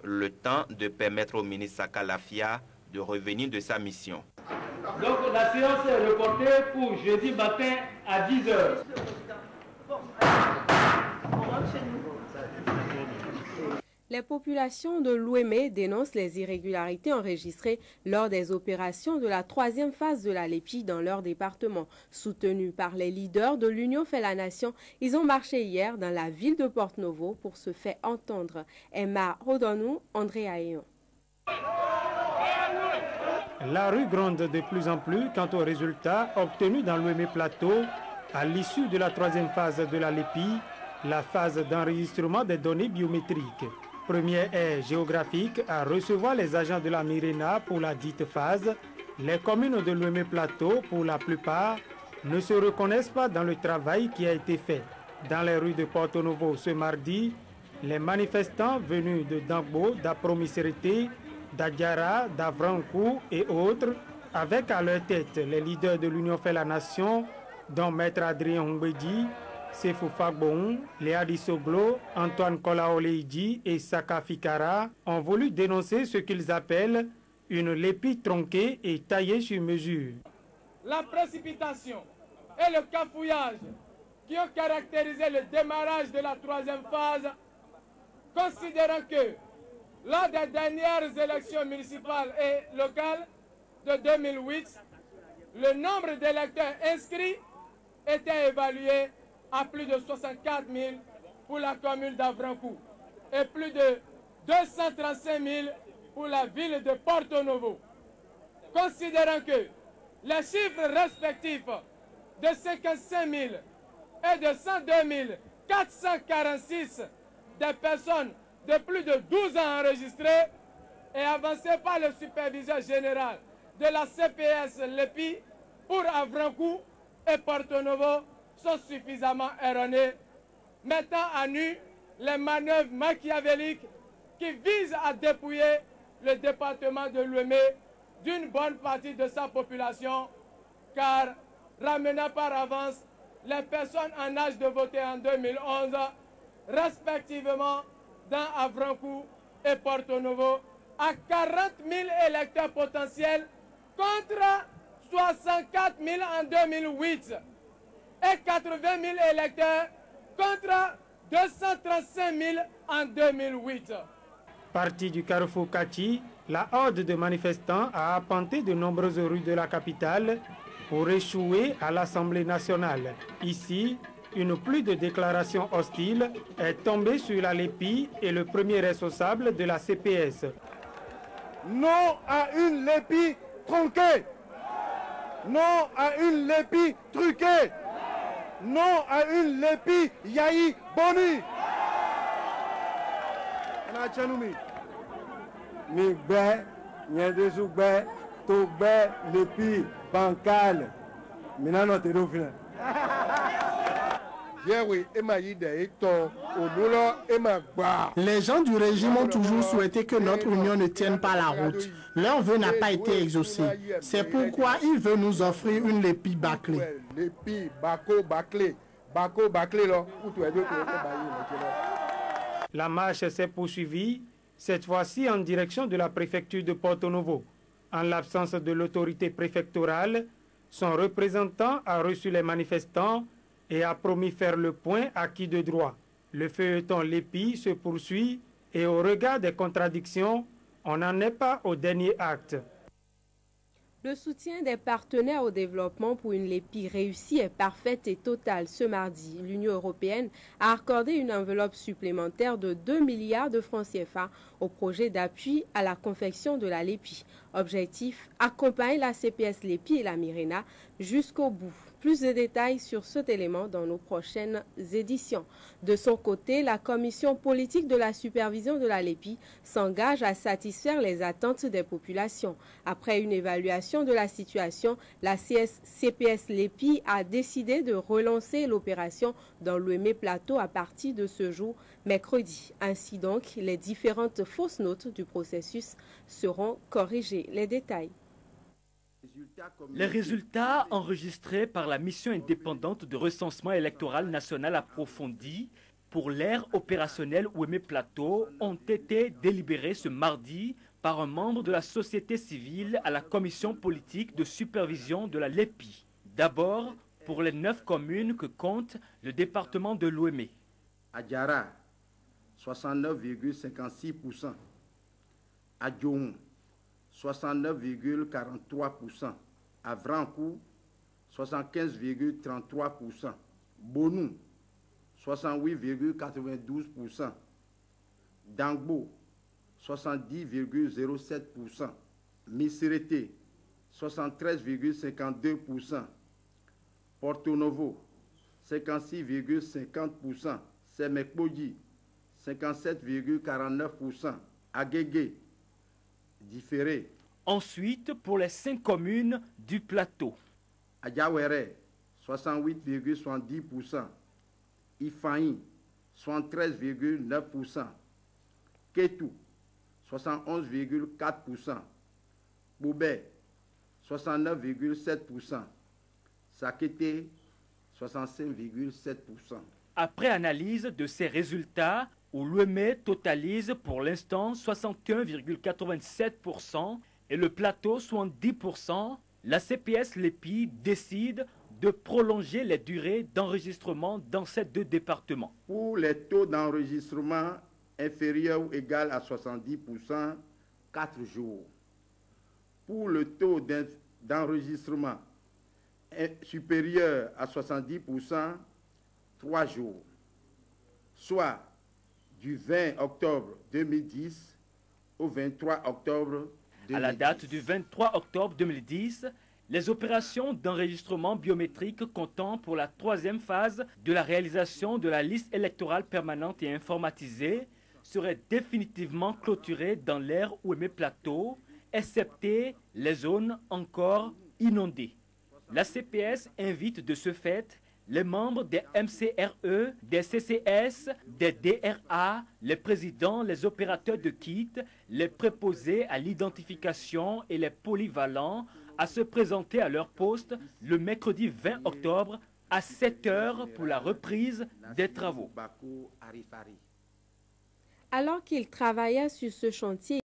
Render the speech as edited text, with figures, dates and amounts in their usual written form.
le temps de permettre au ministre Saka Lafia de revenir de sa mission. Donc la séance est reportée pour jeudi matin à 10 h. Les populations de l'Ouémé dénoncent les irrégularités enregistrées lors des opérations de la troisième phase de la LEPI dans leur département. Soutenus par les leaders de l'Union fait la nation, ils ont marché hier dans la ville de Porto-Novo pour se faire entendre. Emma Rodonou, André Aéon. La rue gronde de plus en plus quant aux résultats obtenus dans l'Ouémé Plateau à l'issue de la troisième phase de la LEPI, la phase d'enregistrement des données biométriques. Première aire géographique à recevoir les agents de la Mirena pour la dite phase, les communes de l'Ouémé Plateau, pour la plupart, ne se reconnaissent pas dans le travail qui a été fait. Dans les rues de Porto-Novo ce mardi, les manifestants venus de Dangbo, d'Apromiserete, d'Adjara, d'Avrankou et autres, avec à leur tête les leaders de l'Union fait la nation, dont Maître Adrien Humbedi, Sefou Fagbon, Léa Dissoglo, Antoine Kolaoleidji et Saka Fikara ont voulu dénoncer ce qu'ils appellent une LEPI tronquée et taillée sur mesure. La précipitation et le cafouillage qui ont caractérisé le démarrage de la troisième phase, considérant que lors des dernières élections municipales et locales de 2008, le nombre d'électeurs inscrits était évalué à plus de 64 000 pour la commune d'Avrankou et plus de 235 000 pour la ville de Porto-Novo. Considérant que les chiffres respectifs de 55 000 et de 102 446 des personnes de plus de 12 ans enregistrées et avancées par le superviseur général de la CPS LEPI pour Avrankou et Porto-Novo sont suffisamment erronés, mettant à nu les manœuvres machiavéliques qui visent à dépouiller le département de l'Ouémé d'une bonne partie de sa population, car ramenant par avance les personnes en âge de voter en 2011, respectivement dans Avrankou et Porto-Novo, à 40 000 électeurs potentiels contre 64 000 en 2008 et 80 000 électeurs contre 235 000 en 2008. Parti du carrefour Kati, la horde de manifestants a appanté de nombreuses rues de la capitale pour échouer à l'Assemblée nationale. Ici, une pluie de déclarations hostiles est tombée sur la LEPI et le premier responsable de la CPS. Non à une LEPI tronquée. Non à une LEPI truquée. Non à une LEPI yaï boni. Migbe, Nyendesugbe, Togbe, LEPI, Bankal. Minano Tedofina. Les gens du régime ont toujours souhaité que notre union ne tienne pas la route. Leur vœu n'a pas été exaucé. C'est pourquoi ils veulent nous offrir une LEPI bâclée. La marche s'est poursuivie, cette fois-ci en direction de la préfecture de Porto-Novo. En l'absence de l'autorité préfectorale, son représentant a reçu les manifestants et a promis faire le point acquis de droit. Le feuilleton LEPI se poursuit et au regard des contradictions, on n'en est pas au dernier acte. Le soutien des partenaires au développement pour une LEPI réussie est parfaite et totale. Ce mardi, l'Union européenne a accordé une enveloppe supplémentaire de 2 milliards de francs CFA au projet d'appui à la confection de la LEPI. Objectif, accompagner la CPS LEPI et la Mirena jusqu'au bout. Plus de détails sur cet élément dans nos prochaines éditions. De son côté, la commission politique de la supervision de la LEPI s'engage à satisfaire les attentes des populations. Après une évaluation de la situation, la CPS LEPI a décidé de relancer l'opération dans l'Ouémé Plateau à partir de ce jour, mercredi. Ainsi donc, les différentes fausses notes du processus seront corrigées. Les détails. Les résultats enregistrés par la mission indépendante de recensement électoral national approfondi pour l'aire opérationnelle Ouémé Plateau ont été délibérés ce mardi par un membre de la société civile à la commission politique de supervision de la LEPI. D'abord, pour les 9 communes que compte le département de l'Ouémé. Adjara, 69,56%. Adjoum, 69,43%. Avrankou, 75,33%. Bonou, 68,92%. Dangbo, 70,07%. Misirete, 73,52%. Porto Novo, 56,50%. Semekboji, 57,49%. Agégué, différé. Ensuite, pour les 5 communes du plateau. Adjawere, 68,70%. Ifaïn, 73,9%. Ketou, 71,4%. Boubé, 69,7%. Sakété, 65,7%. Après analyse de ces résultats, où l'Ouémé totalise pour l'instant 61,87% et le plateau 70%, la CPS LEPI décide de prolonger les durées d'enregistrement dans ces 2 départements. Pour les taux d'enregistrement inférieurs ou égaux à 70%, 4 jours. Pour le taux d'enregistrement supérieur à 70%, 3 jours. Soit du 20 octobre 2010 au 23 octobre 2010. À la date du 23 octobre 2010, les opérations d'enregistrement biométrique comptant pour la 3e phase de la réalisation de la liste électorale permanente et informatisée seraient définitivement clôturées dans l'aire Ouémé Plateau, excepté les zones encore inondées. La CPS invite de ce fait les membres des MCRE, des CCS, des DRA, les présidents, les opérateurs de kits, les préposés à l'identification et les polyvalents à se présenter à leur poste le mercredi 20 octobre à 7 h pour la reprise des travaux. Alors qu'il travaillait sur ce chantier,